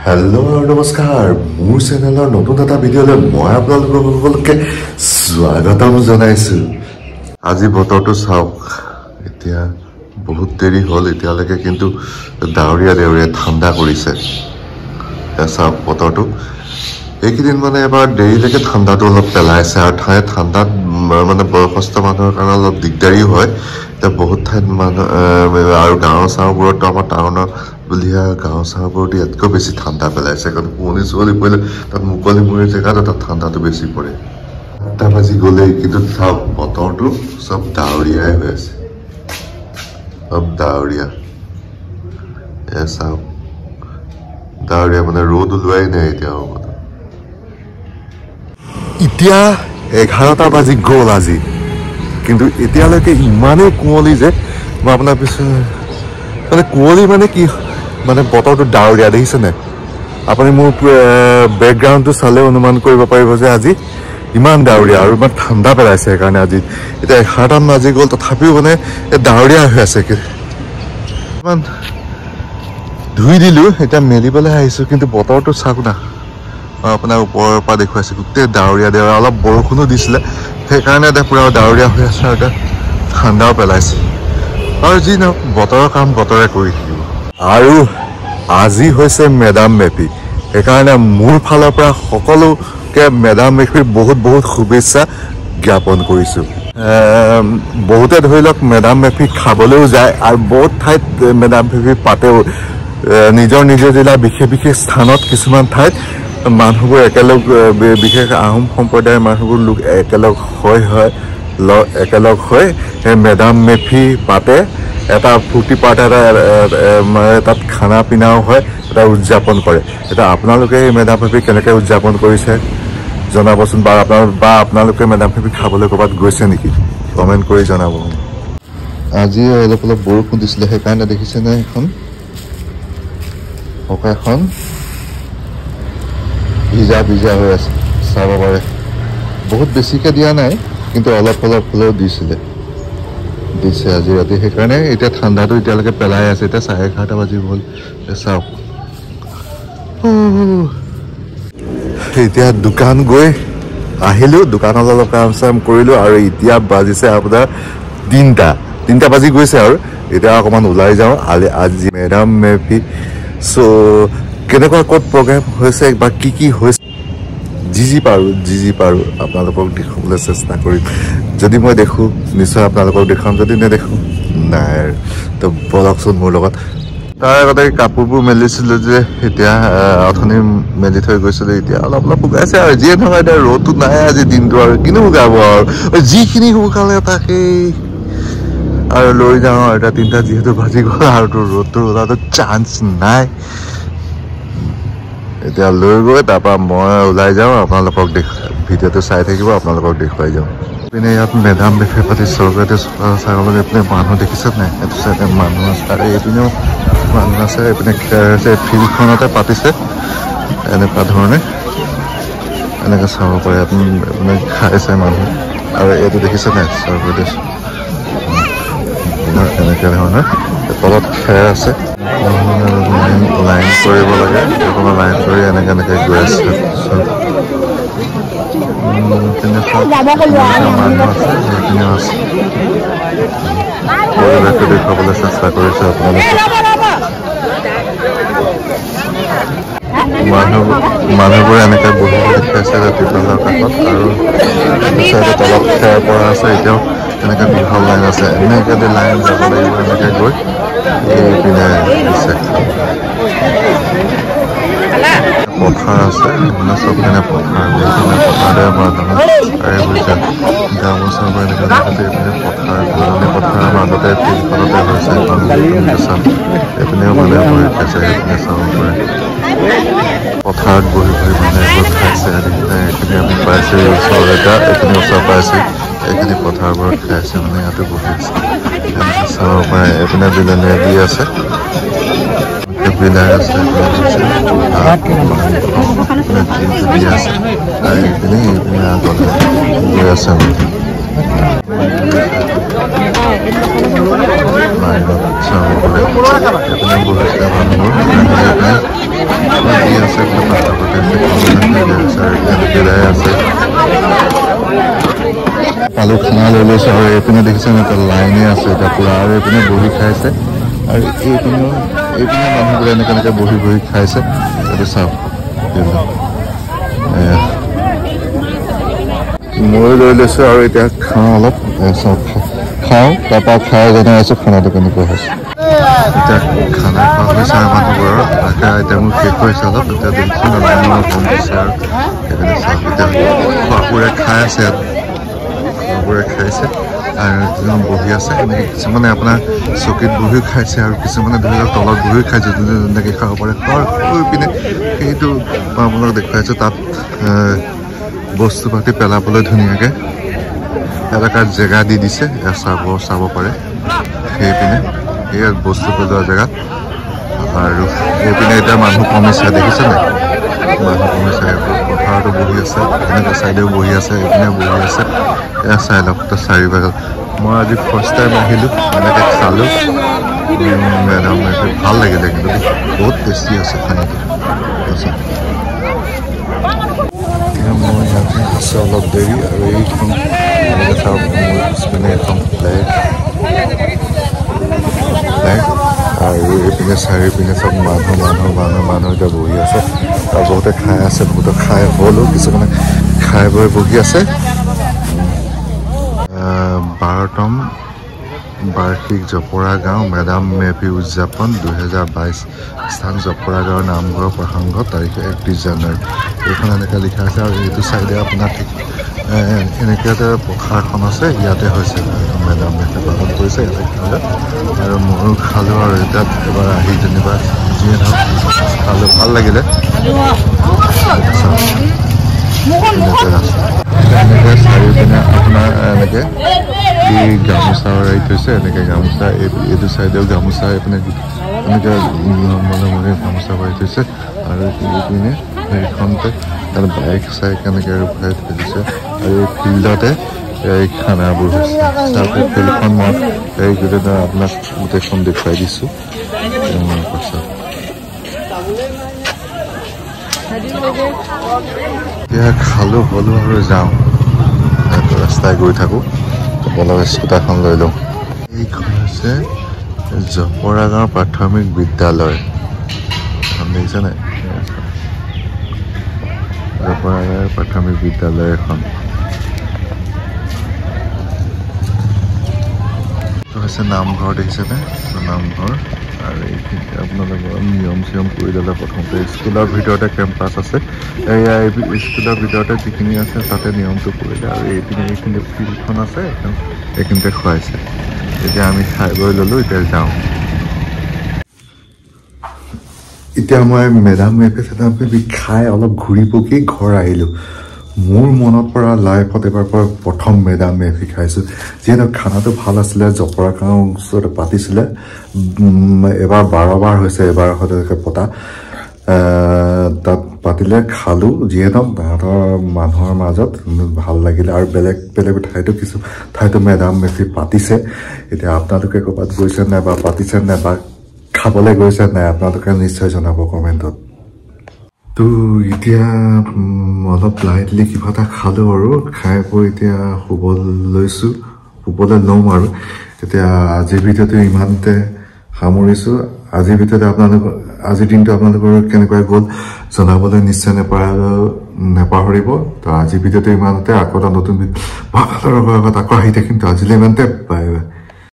Hello नमस्कार मोर चेनेलर नतुन एटा भिडिओले मैं आपनालोक सकलोके स्वागतम जनाइछु। আজি বতৰটো চাওক এতিয়া বহুত দেৰি হল এতিয়ালৈকে কিন্তু ডাৱৰীয়া ডাৱৰীয়া ঠাণ্ডা কৰিছে। চাওক বতৰটো এইকেইদিন মানে এবাৰ দেৰিলৈকে ঠাণ্ডাটো অলপ পেলাইছে আৰু ঠাণ্ডাত মানে বয়সস্থ মানুহৰ কাৰণে অলপ দিগদাৰী হয়। এতিয়া বহুত ঠাইত মানুহ আৰু গাঁৱৰ চাওবোৰত আমাৰ টাউনৰ বুলিয়া গাঁৱৰ চাওবোৰত ইয়াতকৈ বেছি ঠাণ্ডা পেলাইছে কাৰণ কুঁৱলী চুঁৱলী পৰিলে তাত মুকলি মুকলি জেগাত তাত ঠাণ্ডাটো বেছি পৰে। 8টা বাজি গ'লেই কিন্তু চাওক বতৰটো চব ডাৱৰীয়াই হৈ আছে, চব ডাৱৰীয়া। চাওক ডাৱৰীয়া মানে ৰ'দ ওলোৱাই নাই এতিয়াও। এতিয়া 11টা বাজি গ'ল আজি, কিন্তু এতিয়ালৈকে ইমানেই কুঁৱলী যে মই আপোনাৰ পিছত মানে কুঁৱলী মানে কি মানে বতৰটো ডাৱৰীয়া দেখিছেনে? আপুনি মোৰ বেকগ্ৰাউণ্ডটো চালে অনুমান কৰিব পাৰিব যে আজি ইমান ডাৱৰীয়া আৰু ইমান ঠাণ্ডা পেলাইছে। সেইকাৰণে আজি এতিয়া 11টা বাজি গ'ল তথাপিও মানে ডাৱৰীয়া হৈ আছে। ইমান ধুই দিলোঁ, এতিয়া মেলিবলৈ আহিছোঁ, কিন্তু বতৰটো চাওক না। মই আপোনাৰ ওপৰৰ পৰা দেখুৱাইছোঁ গোটেই ডাৱৰীয়া ডাৱৰীয়া, অলপ বৰষুণো দিছিলে সেইকাৰণে এতিয়া পূৰা ডাৱৰীয়া হৈ আছে আৰু এতিয়া ঠাণ্ডাও পেলাইছে। আৰু যি নহওক বতৰৰ কাম বতৰে কৰি থাকিব। আৰু আজি হৈছে মেডাম মেফি, সেইকাৰণে মোৰ ফালৰ পৰা সকলোকে মেডাম মেফিৰ বহুত বহুত শুভেচ্ছা জ্ঞাপন কৰিছোঁ। বহুতে ধৰি লওক মেডাম মেফি খাবলৈও যায় আৰু বহুত ঠাইত মেডাম মেফি পাতেও। নিজৰ নিজৰ জিলা বিশেষ বিশেষ স্থানত কিছুমান ঠাইত মানুহবোৰ একেলগ, বিশেষ আহোম সম্প্ৰদায়ৰ মানুহবোৰ লোক একেলগ হৈ মেডাম মেফি পাতে। এটা ফূৰ্তি পাৰ্ট তাত খানা পিনাও হয়, এটা উদযাপন কৰে। এতিয়া আপোনালোকে এই মেডাম মেফি কেনেকৈ উদযাপন কৰিছে জনাবচোন, বা আপোনালোকে মেডাম মেফি খাবলৈ ক'ৰবাত গৈছে নেকি কমেণ্ট কৰি জনাব। আজি অলপ অলপ বৰষুণ দিছিলে সেইকাৰণে দেখিছেনে এখন পকাখন ভিজা ভিজা হৈ আছে, চাব পাৰে। বহুত বেছিকৈ দিয়া নাই কিন্তু অলপ অলপ হ'লেও দিছে আজি ৰাতি। সেইকাৰণে এতিয়া ঠাণ্ডাটো এতিয়ালৈকে পেলাই আছে। এতিয়া 11:30 বাজি গ'ল। চাওক এতিয়া দোকান গৈ আহিলোঁ, দোকানত অলপ কাম চাম কৰিলোঁ আৰু এতিয়া বাজিছে আপোনাৰ 3টা বাজি গৈছে আৰু এতিয়া অকণমান ওলাই যাওঁ। আজি মেডাম মেফি চ' কেনেকুৱা ক'ত প্ৰগ্ৰেম হৈছে বা কি হৈছে যি পাৰোঁ আপোনালোকক দেখুৱাবলৈ চেষ্টা কৰিম। যদি মই দেখোঁ নিশ্চয় আপোনালোকক দেখুৱাম, যদি নেদেখোঁ নাই আৰু তো বলকচোন মোৰ লগত। তাৰ আগতে কাপোৰবোৰ মেলিছিলোঁ যে এতিয়া অথনি মেলি থৈ গৈছিলোঁ, এতিয়া অলপ অলপ শুকাইছে আৰু যিয়ে নহয় এতিয়া ৰ'দটো নাই আজি দিনটো আৰু কিনো শুকাব আৰু যিখিনি শুকালে তাকেই আৰু লৈ যাওঁ আৰু এতিয়া 3টা যিহেতু বাজি গ'ল আৰু তোৰ ৰ'দটো ওলাটো চান্স নাই। এতিয়া লৈ গৈ তাৰপৰা মই ওলাই যাওঁ, আপোনালোকক ভিডিঅ'টো চাই থাকিব, আপোনালোকক দেখুৱাই যাওঁ। এইপিনে ইয়াত মেডাম মেফি পাতি চৰকাৰে চাবলৈ এইপিনে মানুহ দেখিছে নাই? এইটো চাইডে মানুহ আছে আৰু এইপিনেও মানুহ আছে। এইপিনে খেৰ আছে, ফিল্ডখনতে পাতিছে এনেকুৱা ধৰণে, এনেকৈ চাব পাৰে। আপুনি খাইছে মানুহ আৰু এইটো দেখিছে নাই চৰকাৰে এনেকৈ ধৰণৰ তলত খেৰ আছে। লাইন কৰিব লাগে, লাইন কৰি এনেকৈ গৈ আছে। মানুহ আছে, সেইখিনিও আছে। পৰিৱেশটো দেখুৱাবলৈ চেষ্টা কৰিছে আপোনালোকে। মানুহবোৰে এনেকৈ বহি বহি খাইছে ৰাতিপুৱাৰ কাষত আৰু চাইডে তলত খেৰ পৰা আছে। এতিয়াও এনেকৈ দীঘল লাইন আছে, এনেকৈ লাইন যাব লাগিব। এনেকৈ গৈ এইপিনে দিছে পথাৰ আছে, চবপিনে পথাৰ, এইপিনে পথাৰতে মানুহ আৰু এইবোৰ গাঁৱৰ চাবৰ এনেকৈ এইপিনে পথাৰ, পুৰণি পথাৰৰ মাজতে ফিল্ডখনতে হৈছে চাম। এইপিনেও মানুহে বহি খাইছে, সেইপিনে চাব পাৰে। পথাৰত বহি মানে এইবোৰ খাইছে। এইখিনি আমি পাইছোঁ ওচৰ এটা, এইখিনি ওচৰ পাইছোঁ, এইখিনি পথাৰবোৰত খাইছে মানে ইয়াতে বহি আছে, চাব পাৰে। এইপিনে বিলাহী দি আছে, বিলাহী আছে, দি আছে আৰু এইপিনে আগলৈ গৈ আছে। লাইনত চাব পাৰে এইপিনে বহিছে মানুহবোৰ। লৈ লৈছোঁ আৰু এইপিনে দেখিছে এটা লাইনে আছে এতিয়া পূৰা আৰু এইপিনে বহি খাইছে আৰু এইপিনে মানুহবোৰে এনেকৈ বহি খাইছে এইটো চাওক মই লৈ লৈছোঁ আৰু এতিয়া খাওঁ অলপ চাওক খাওঁ তাৰপৰা খাই জনাই আছোঁ খানাটো কেনেকুৱা হৈছে এতিয়া খানা খোৱা হৈছে আৰু মানুহবোৰৰ এতিয়া মোৰ শেষ হৈছে অলপ এতিয়া দেখিছোঁ লাইনৰ কম দিছে আৰু সেইপিনে চাওক এতিয়া খোৱাবোৰে খাই আছে ইয়াত খোৱাবোৰে খাইছে আৰু কিছুমান বহি আছে এনেকৈ কিছুমানে আপোনাৰ চকীত বহিও খাইছে আৰু কিছুমানে ধৰি লওক তলত বহিও খাইছে যোনে যেনেকৈ খাব পাৰে কৈ পিনে সেইটো মই আপোনালোক দেখুৱাইছোঁ তাত বস্তু পাতি পেলাবলৈ ধুনীয়াকৈ এলেকাৰ জেগা দি দিছে চাব পাৰে সেইপিনে সেই বস্তু পেলোৱা জেগাত আৰু এইপিনে এতিয়া মানুহ কমিছে দেখিছে নাই মানুহ কমিছে পথাৰতো বহি আছে এনেকৈ ছাইডেও বহি আছে এইপিনেও বহি আছে এয়া চাই লওক তো চাৰিভাগত মই আজি ফাৰ্ষ্ট টাইম আহিলোঁ এনেকৈ খালোঁ মেডাম ভাল লাগিলে কিন্তু বহুত টেষ্টি আছে খানাটো মই ইয়াতে আছে অলপ দেৰি আৰু এইখন চাওক মোৰ পিছপিনে এখন ফ্লেগ আৰু এইপিনে চাৰিওপিনে চব মানুহ এতিয়া বহি আছে আৰু বহুতে খাই আছে বহুতে খাই হ'লো কিছুমানে খাই বৈ বহি আছে 12তম বাৰ্ষিক জপৰা গাঁও মেডাম মেফি উদযাপন 2022 স্থান জপৰা গাঁৱৰ নামঘৰৰ প্ৰসংগ তাৰিখ 31 জানুৱাৰী এইখন এনেকৈ লিখা আছে আৰু এইটো চাইডে আপোনাৰ ঠিক এনেকৈ এটা পথাৰখন আছে ইয়াতে হৈছে মেডাম মেফি পালন কৰিছে ইয়াতে খালে আৰু ময়ো খালোঁ আৰু এটাত এবাৰ আহি যেনিবা যিয়ে ধৰক খালোঁ ভাল লাগিলে এনেকৈ চাৰিওপিনে আপোনাৰ এনেকৈ এই গামোচা ৰাখি থৈছে এনেকৈ গামোচা এইটো চাইডেও গামোচা এইপিনে এনেকৈ মনে গামোচা ভৰাই থৈছে আৰু এইপিনে সেইখনতে বাইক চাইক এনেকৈ ৰখাই থৈ দিছে আৰু এই ফিল্ডতে এই খানাবোৰ হৈছে তাৰপিছত ফিল্ডখন মই এই গোটেই আপোনাক গোটেইখন দেখুৱাই দিছোঁ পাছত এতিয়া খালোঁ হ'লোঁ আৰু যাওঁ ৰাস্তাই গৈ থাকোঁ অলপ স্কুটাৰখন লৈ লওঁ এইখন হৈছে জপৰা গাঁও প্ৰাথমিক বিদ্যালয় দেখিছে নাই জপৰা গাঁৱৰ প্ৰাথমিক বিদ্যালয় এখন এইটো হৈছে নামঘৰ দেখিছেনে নামঘৰ আৰু এইখিনি আপোনালোকৰ নিয়ম চিয়ম কৰি ল'লে প্ৰথমতে স্কুলৰ ভিতৰতে কেম্পাছ আছে এয়া স্কুলৰ ভিতৰতে যিখিনি আছে তাতে নিয়মটো কৰিলে আৰু এইখিনি ফিল্ডখন আছে এইখিনিতে খুৱাইছে এতিয়া আমি খাই বৈ ল'লোঁ এতিয়া যাওঁ এতিয়া মই মেডাম মেফি খাই অলপ ঘূৰি পকি ঘৰ আহিলোঁ মোৰ মনত পৰা লাইফত এবাৰ প্ৰথম মেডাম মেফি খাইছোঁ যিহেতু খানাটো ভাল আছিলে জপৰা গাঁও ওচৰতে পাতিছিলে এবাৰ 12 বাৰ হৈছে এবাৰ সদায় পতা তাত পাতিলে খালোঁ যিহেতু তাহাঁতৰ মানুহৰ মাজত ভাল লাগিলে আৰু বেলেগ ঠাইতো কিছু ঠাইতো মেডাম মেফি পাতিছে এতিয়া আপোনালোকে ক'ৰবাত গৈছে নাই বা পাতিছে নাই বা খাবলৈ গৈছে নাই আপোনালোকে নিশ্চয় জনাব কমেণ্টত তো এতিয়া অলপ লাইটলি কিবা এটা খালোঁ আৰু খাই বৈ এতিয়া শুবলৈ ল'ম আৰু এতিয়া আজিৰ ভিডিঅ'টো ইমানতে সামৰিছোঁ আজিৰ ভিডিঅ'তে আজিৰ দিনটো আপোনালোকৰ কেনেকুৱা গ'ল জনাবলৈ নিশ্চয় নেপাহৰিব তো আজিৰ ভিডিঅ'টো ইমানতে আকৌ এটা নতুন আগত আকৌ আহি থাকিম তো আজিলৈ ইমানতে বাই বাই